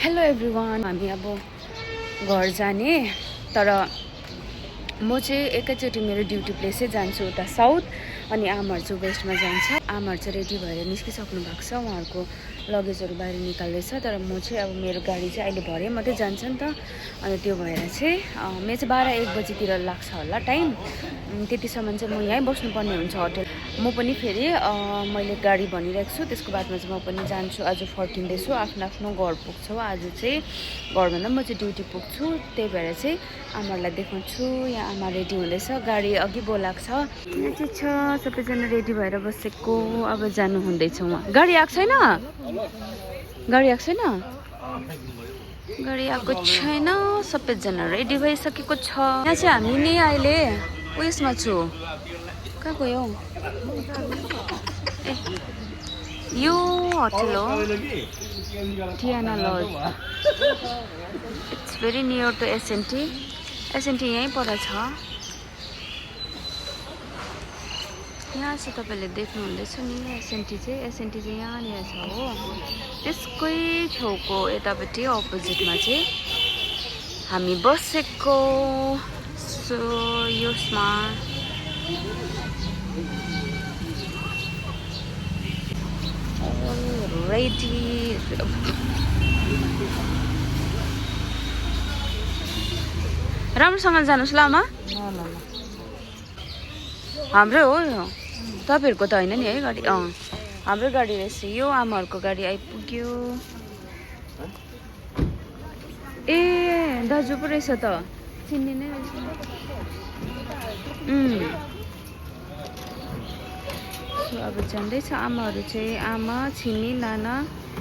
Hello everyone, हामी अब घर जाने तर म चाहिँ एकैचोटि मेरो ड्युटी प्लेसै जान्छु उता साउथ अनि आमाहरू चाहिँ वेस्टमा जान्छ। आमाहरू चाहिँ रेडी भएर निस्किसक्नु भएको छ, उहाँहरूको लगेजहरू बाहिर निकाल्दैछ। तर म चाहिँ अब मेरो गाडी चाहिँ अहिले भरे मात्रै जान्छ नि त, अनि त्यो भएर चाहिँ मेरो चाहिँ 12-1 बजीतिर लाग्छ होला टाइम। त्यतिसम्म चाहिँ म यहीँ बस्नुपर्ने हुन्छ होटल। म पनि फेरि मैले गाडी भनिरहेको छु, त्यसको बादमा चाहिँ म पनि जान्छु। आज फर्किँदैछु, आफ्नो घर पुग्छु। आज चाहिँ घरभन्दा म चाहिँ ड्युटी पुग्छु, त्यही भएर चाहिँ आमाहरूलाई देखाउँछु। यहाँ आमा रेडी हुँदैछ, गाडी अघि बोलाएको छ। यहाँ चाहिँ छ सबैजना रेडी भएर बसेको, अब जानु हुँदैछ उहाँ। गाडी आएको छैन, गाडी आएको छैन, गाडी आएको छैन। सबैजना रेडी भइसकेको छ। यहाँ चाहिँ हामी नि अहिले उयसमा छु, कहाँ गयो यो होटल हो, Tiana lodge. It's very near to SNT. SNT यहीँ पर छ। यहाँ चाहिँ तपाईँले देख्नुहुँदैछ नि एसएनटी चाहिँ यहाँनिर छ हो। त्यसकै छेउको यतापट्टि अपोजिटमा चाहिँ हामी बसेको। सो यसमा रेडी। राम्रोसँग जानुहोस् ल आमा। हाम्रै हो यो, तपाईँहरूको त होइन नि है गाडी? हाम्रो गाडी रहेछ यो। आमाहरूको गाडी आइपुग्यो। ए दाजु पो रहेछ त, चिन्ने नै रहेछ। सो अब जाँदैछ आमाहरू चाहिँ। आमा, छिनी, नाना,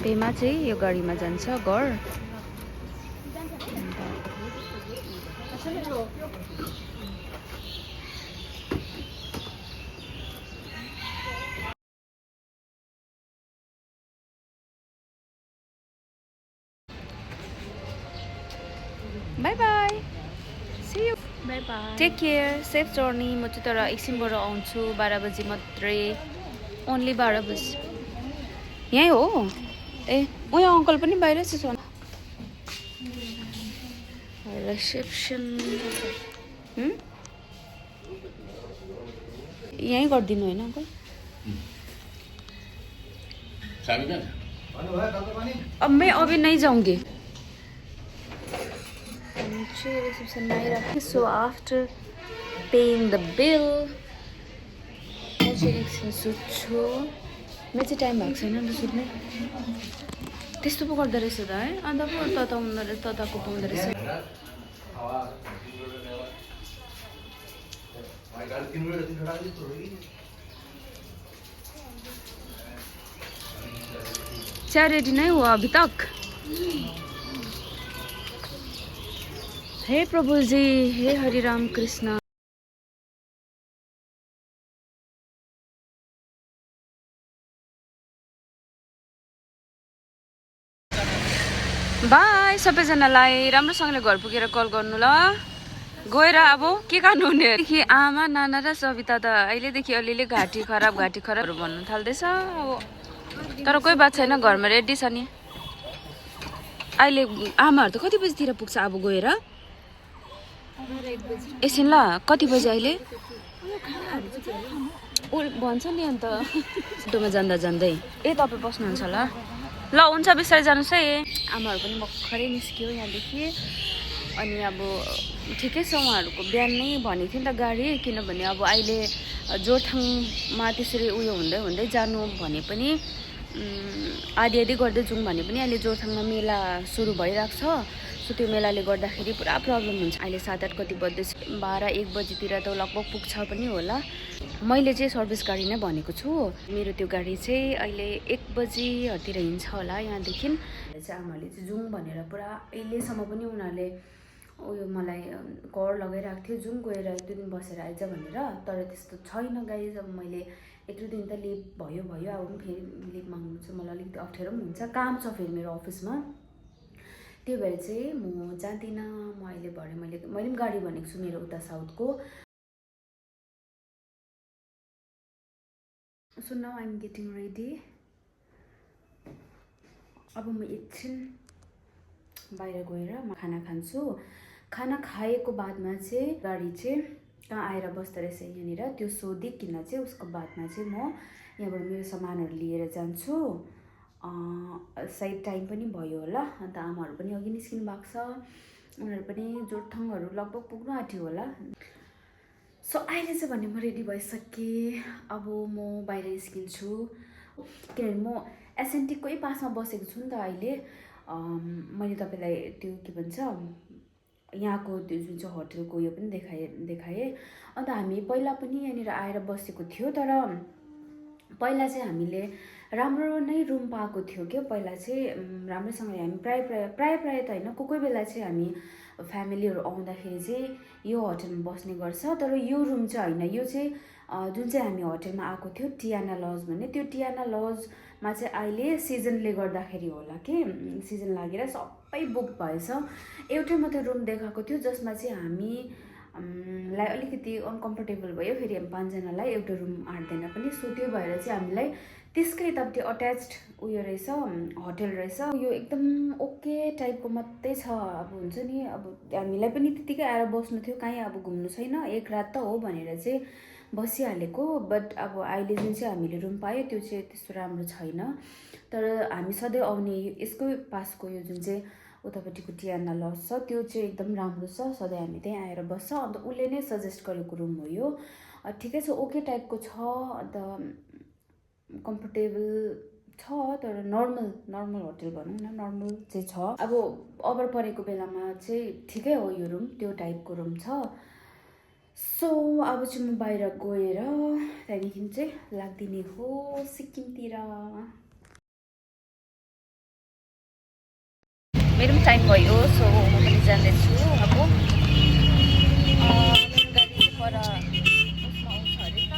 पेमा चाहिँ यो गाडीमा जान्छ घर। Bye bye, see you, bye bye, take care, safe journey. म चाहिँ तर एकछिनबाट आउँछु, 12 बजी मात्रै, ओन्ली 12 बजी। यहीँ हो? ए उयो अङ्कल पनि बाहिर छ रिसेप्सन। यहीँ गरिदिनु होइन अङ्कल? अब मैं अभी नहीं जाऊंगी। रिसेप्सन में आइराखेँ। So after paying the bill म चाहिँ एकछिन सुत्छु। मेरो चाहिँ टाइम भएको छैन नि त सुत्ने। त्यस्तो पो गर्दो रहेछ त है? अन्त पो तताउँदो रहेछ, तताको पाउँदो रहेछ। चाय रेडी नहीं हुआ अभी तक? हे प्रभु जी, हे हरि राम कृष्ण। बाई सबैजनालाई। राम्रोसँगले घर पुगेर कल गर्नु ल। गएर अब के गर्नु हुने? आमा, नाना र सविता त अहिलेदेखि अलिअलि घाँटी खराबहरू भन्नु थाल्दैछ अब। तर कोही बात छैन, घरमा रेडी छ नि। अहिले आमाहरू त कति बजीतिर पुग्छ अब गएर? एकछिन ल, कति बजी अहिले? भन्छ नि अन्त टोमा जाँदा जाँदै। ए तपाईँ बस्नुहुन्छ ल? ल हुन्छ, बिस्तारै जानुहोस् है। आमाहरू पनि भर्खरै निस्क्यो यहाँदेखि। अनि अब ठिकै छ, उहाँहरूको बिहान नै भनेको थियो नि त गाडी, किनभने अब अहिले जोरथाङमा त्यसरी उयो हुँदै हुँदै जानु भने पनि आधी गर्दै जाउँ भने पनि अहिले जोरथाङमा मेला सुरु भइरहेको छ। सो त्यो मेलाले गर्दाखेरि पुरा प्रब्लम हुन्छ। अहिले 7-8 कति बज्दैछ, 12-1 बजीतिर त लगभग पुग्छ पनि होला। मैले चाहिँ सर्भिस गाडी नै भनेको छु। मेरो त्यो गाडी चाहिँ अहिले 1 बजीतिर हिँड्छ होला यहाँदेखि। चाहिँ आमाले चाहिँ जाउँ भनेर पुरा अहिलेसम्म पनि उनीहरूले उयो मलाई कर लगाइरहेको थियो, जाउँ गएर 1-2 दिन बसेर आइज भनेर। तर त्यस्तो छैन गाइज। अब मैले 1-2 दिन त लिभ भयो, अब फेरि लिभ माग्नु चाहिँ मलाई अलिकति अप्ठ्यारो पनि हुन्छ। काम छ फेरि मेरो अफिसमा, त्यो भएर चाहिँ म जाँदिनँ। म अहिले भरे मैले पनि गाडी भनेको छु मेरो उता साउथको। So now I am getting ready. अब म एकछिन बाहिर गएर म खाना खान्छु। खाना खाएको बादमा चाहिँ गाडी चाहिँ कहाँ आएर बस्दो रहेछ यहाँनिर त्यो सोधिकन चाहिँ उसको बादमा चाहिँ म यहाँबाट मेरो सामानहरू लिएर जान्छु। सायद टाइम पनि भयो होला, अन्त आमाहरू पनि अघि निस्किनु भएको छ, उनीहरू पनि जोरथाङहरू लगभग पुग्नु आँट्यो होला। सो अहिले चाहिँ भने म रेडी भइसकेँ। अब म बाहिर निस्किन्छु किनभने म एसएनटीकै पासमा बसेको छु नि त अहिले। मैले तपाईँलाई त्यो के भन्छ यहाँको त्यो जुन चाहिँ होटलको यो पनि देखाएँ। अन्त हामी पहिला पनि यहाँनिर आएर बसेको थियो, तर पहिला चाहिँ हामीले राम्रो नै रुम पाएको थियो क्या। पहिला चाहिँ राम्रोसँगले हामी प्राय त होइन, कोही बेला चाहिँ हामी फ्यामिलीहरू आउँदाखेरि चाहिँ यो होटलमा बस्ने गर्छ। तर यो रुम चाहिँ होइन, यो चाहिँ जुन चाहिँ हामी होटलमा आएको थियो टियाना लज भन्ने, त्यो टियाना लजमा चाहिँ अहिले सिजनले गर्दाखेरि होला कि सिजन लागेर सबै बुक भएछ। एउटै मात्रै रुम देखाएको थियो जसमा चाहिँ हामी लाई अलिकति अनकम्फर्टेबल भयो। फेरि हामी 5 जनालाई एउटा रुम आँट्दैन पनि, सो त्यो भएर चाहिँ हामीलाई त्यसकै यतापट्टि अट्याच्ड उयो रहेछ होटल रहेछ। यो एकदम ओके टाइपको मात्रै छ। अब हुन्छ नि, अब हामीलाई पनि त्यतिकै आएर बस्नु थियो, कहीँ अब घुम्नु छैन, एक रात त हो भनेर चाहिँ बसिहालेको। बट अब अहिले जुन चाहिँ हामीले रुम पायो त्यो चाहिँ त्यस्तो राम्रो छैन। तर हामी सधैँ आउने यसकै पासको यो जुन चाहिँ उतापट्टिको टियाना लज छ त्यो चाहिँ एकदम राम्रो छ, सधैँ हामी त्यहीँ आएर बस्छ। अन्त उसले नै सजेस्ट गरेको रुम हो यो। ठिकै छ, ओके टाइपको छ, अन्त कम्फर्टेबल छ, तर नर्मल होटल भनौँ न, नर्मल चाहिँ छ। अब अभर परेको बेलामा चाहिँ ठिकै हो यो रुम, त्यो टाइपको रुम छ। सो अब चाहिँ म बाहिर गएर त्यहाँदेखि चाहिँ लाग्दिने हो सिक्किमतिर। मेरो पनि टाइम भयो, सो म पनि जाँदैछु। अब गाडी पर उसमा आउँछ अरे त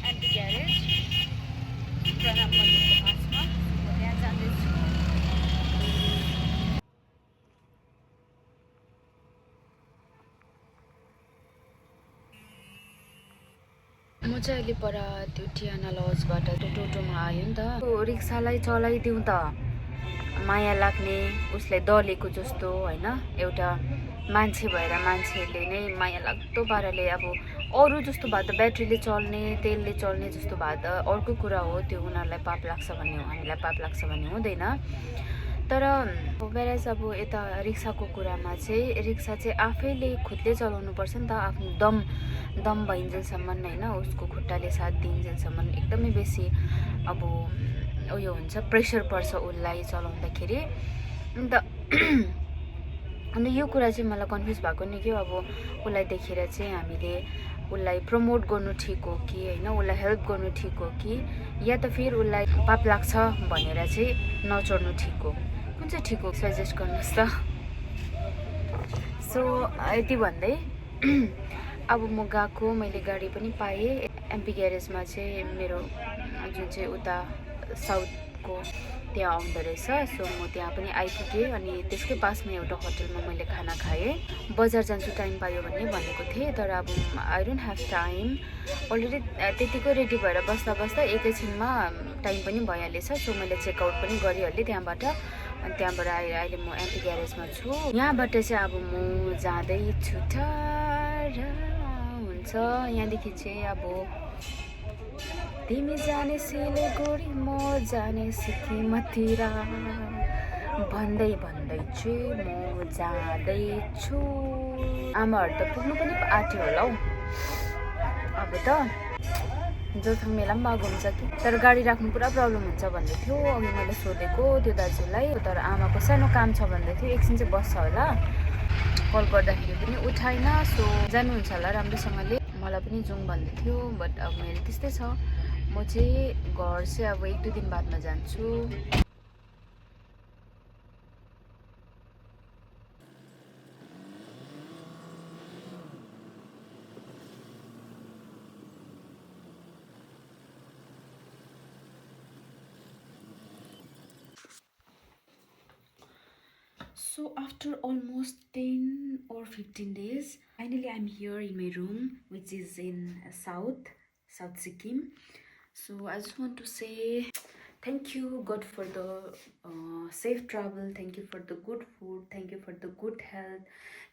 एन्टी ग्यारेज प्रणाम मन्दिरको पासमा, म त्यहाँ जाँदैछु। म चाहिँ अहिले पर त्यो टियाना लजबाट टोटोमा आयो नि त। रिक्सालाई चलाइदिउँ त माया लाग्ने, उसलाई दलेको जस्तो होइन। एउटा मान्छे भएर मान्छेले नै माया लाग्दो पाराले, अब अरू जस्तो भए त ब्याट्रीले चल्ने तेलले चल्ने जस्तो भए त अर्को कुरा हो, त्यो उनीहरूलाई पाप लाग्छ भन्ने हो, हामीलाई पाप लाग्छ भन्ने हुँदैन। तर वेराज अब यता रिक्साको कुरामा चाहिँ रिक्सा चाहिँ आफैले खुदले चलाउनु पर्छ नि त, आफ्नो दम भइन्जेलसम्म होइन, उसको खुट्टाले साथ दिइन्जेलसम्म एकदमै बेसी अब उयो हुन्छ, प्रेसर पर्छ उसलाई चलाउँदाखेरि। अन्त यो कुरा चाहिँ मलाई कन्फ्युज भएको नि के, अब उसलाई देखेर चाहिँ हामीले उसलाई प्रमोट गर्नु ठिक हो कि होइन, उसलाई हेल्प गर्नु ठिक हो कि, या त फेरि उसलाई पाप लाग्छ भनेर चाहिँ नचढ्नु ठिक हो, कुन चाहिँ ठिक हो सजेस्ट गर्नुहोस् त। सो यति भन्दै अब म गएको, मैले गाडी पनि पाएँ। एमपी ग्यारेजमा चाहिँ मेरो जुन चाहिँ उता साउथको त्यहाँ आउँदो रहेछ, सो म त्यहाँ पनि आइपुगेँ। अनि त्यसकै पासमा एउटा होटलमा मैले खाना खाएँ। बजार जान्छु टाइम पायो भने भनेको थिएँ, तर अब I don't have time. Already त्यतिकै रेडी भएर बस्दा एकैछिनमा टाइम पनि भइहालेछ, सो मैले चेकआउट पनि गरिहालेँ त्यहाँबाट। अनि त्यहाँबाट आएर अहिले म एमपी ग्यारेजमा छु। यहाँबाट चाहिँ अब म जाँदैछु, टाढा हुन्छ यहाँदेखि चाहिँ। अब तिमी जाने सिलगढी, म जाने सिक्किमतिर भन्दै चाहिँ म जाँदैछु। आमाहरू त पुग्नु पनि आँट्यो होला हौ। अब त जोरथाङ मेला पनि भएको हुन्छ कि, तर गाडी राख्नु पुरा प्रब्लम हुन्छ भन्दै थियो अघि मैले सोधेको त्यो दाजुलाई। तर आमाको सानो काम छ भन्दै थियो, एकछिन चाहिँ बस्छ होला, कल गर्दाखेरि पनि उठाएन। सो जानुहुन्छ होला राम्रोसँगले, मलाई पनि जाउँ भन्दै थियो। बट अब मेरो त्यस्तै छ, म चाहिँ घर चाहिँ अब 1-2 दिन बादमा जान्छु। So after almost 10 or 15 days, finally I'm here in my room, which is in South Sikkim. So I just want to say Thank you, God, for the safe travel. Thank you for the good food. Thank you for the good health.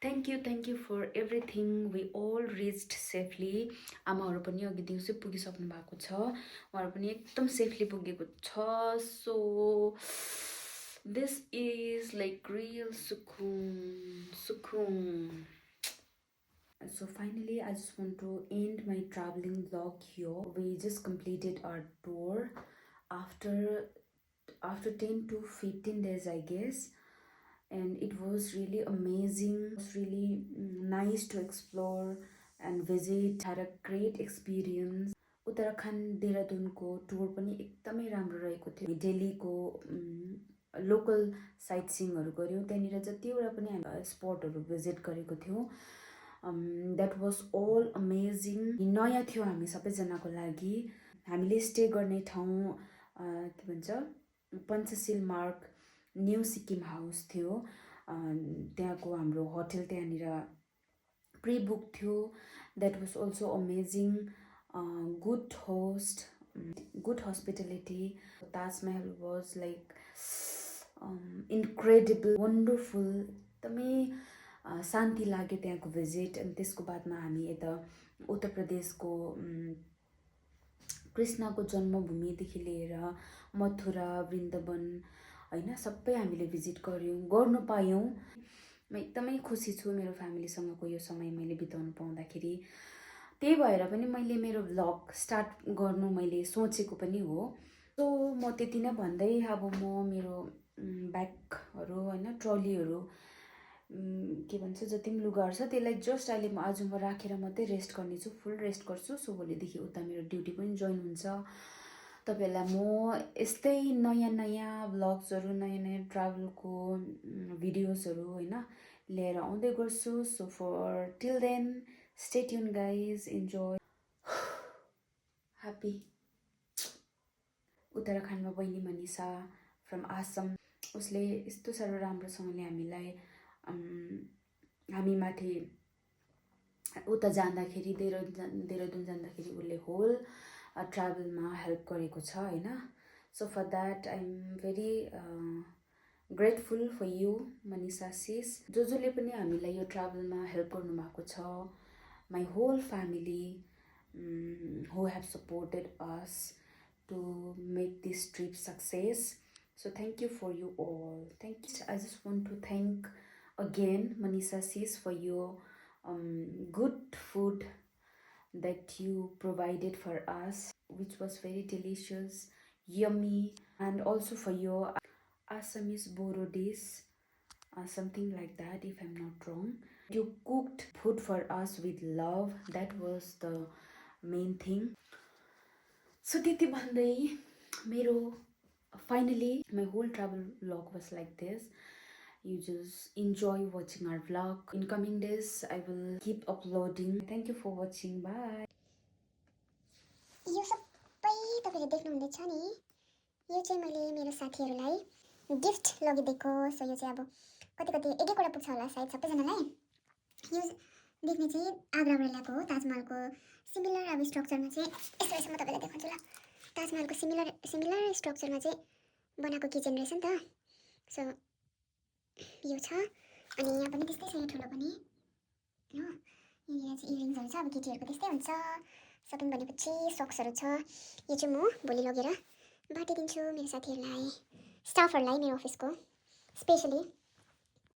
Thank you for everything. We all reached safely. आमाहरू पनि अघि दिउँसै पुगिसक्नु भएको छ, उहाँहरू पनि एकदम safely पुगेको छ. So this is like real sukun. So finally, I just want to end my traveling vlog here. We just completed our tour after 10 to 15 days, I guess, and it was really amazing. It was really nice to explore and visit. Had a great experience. Uttarakhand देहरादूनको tour पनि एकदमै राम्रो रहेको थियो. दिल्लीको local site सिइङहरू गऱ्यौँ. त्यहाँनिर जतिवटा पनि हामी स्पटहरू भिजिट गरेको थियौँ. That was all amazing. नयाँ थियो हामी सबैजनाको लागि. हामीले स्टे गर्ने ठाउँ के भन्छ पञ्चशील मार्ग न्यू सिक्किम हाउस थियो. त्यहाँको हाम्रो होटल त्यहाँनिर प्री बुक थियो. That was also amazing. Good host, good hospitality. Taj Mahal was like incredible, wonderful. एकदमै शान्ति लाग्यो त्यहाँको भिजिट. अनि त्यसको बादमा हामी यता उत्तर प्रदेशको कृष्णको जन्मभूमिदेखि लिएर मथुरा, वृन्दावन होइन सबै हामीले भिजिट गर्नु पायौँ. म एकदमै खुसी छु मेरो फ्यामिलीसँगको यो समय मैले बिताउनु पाउँदाखेरि. त्यही भएर पनि मैले मेरो भ्लग स्टार्ट गर्नु मैले सोचेको पनि हो. सो म त्यति नै भन्दै अब म मेरो ब्यागहरू होइन ट्रलीहरू के भन्छ जति पनि लुगाहरू छ त्यसलाई जस्ट अहिले आज म राखेर मात्रै रेस्ट गर्नेछु. फुल रेस्ट गर्छु. सो भोलिदेखि उता मेरो ड्युटी पनि जोइन हुन्छ. तपाईँहरूलाई म यस्तै नयाँ नयाँ भ्लग्सहरू, नयाँ नयाँ ट्राभलको भिडियोजहरू होइन लिएर आउँदै गर्छु. So for till then stay tuned guys, enjoy. Happy. उत्तराखण्डमा बहिनी मनिषा फ्रम आसाम, उसले यस्तो साह्रो राम्रोसँगले हामीलाई हामी माथि उता जाँदाखेरि देहरादून जाँदाखेरि उसले होल ट्राभलमा हेल्प गरेको छ होइन. So for that I am very grateful for you Manisha sis. जसले पनि हामीलाई यो ट्राभलमा हेल्प गर्नुभएको छ. My whole family who have supported us to make this trip success. So thank you for you all. Thank you. I just want to thank again Manisha sis for your good food that you provided for us, which was very delicious, yummy, and also for your Assamese Boro dish, something like that if I'm not wrong. You cooked food for us with love. That was the main thing. So त्यति भन्दै मेरो finally my whole travel vlog was like this. You just enjoy watching our vlog. In coming days I will keep uploading. Thank you for watching. Bye. यो सबै तपाईले देख्नुहुँदैछ नि, यो चाहिँ मैले मेरो साथीहरूलाई गिफ्ट लगिदिएको. सो यो चाहिँ अब कति एक एकवटा पुग्छ होला सायद सबैजनालाई. यो देख्ने चाहिँ आग्राबाट ल्याएको हो. ताजमहलको सिमिलर अब स्ट्रक्चरमा चाहिँ यसो म तपाईँलाई देखाउँछु ल. ताजमहलको सिमिलर स्ट्रक्चरमा चाहिँ बनाएको किचन रहेछ नि त. सो यो छ. अनि यहाँ पनि त्यस्तै छ, यो ठुलो पनि हो. यहाँनिर चाहिँ इयरिङ्सहरू छ. अब केटीहरूको त्यस्तै हुन्छ. सपिङ भनेपछि सक्सहरू छ. यो चाहिँ म भोलि लगेर बाँडिदिन्छु मेरो साथीहरूलाई, स्टाफहरूलाई, मेरो अफिसको स्पेसली.